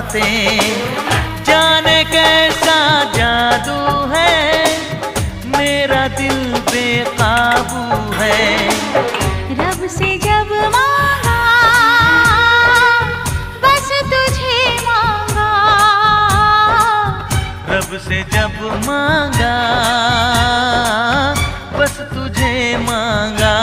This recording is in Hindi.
बातें। जाने कैसा जादू है, मेरा दिल बेकाबू है। रब से जब मांगा बस तुझे मांगा, रब से जब मांगा बस तुझे मांगा।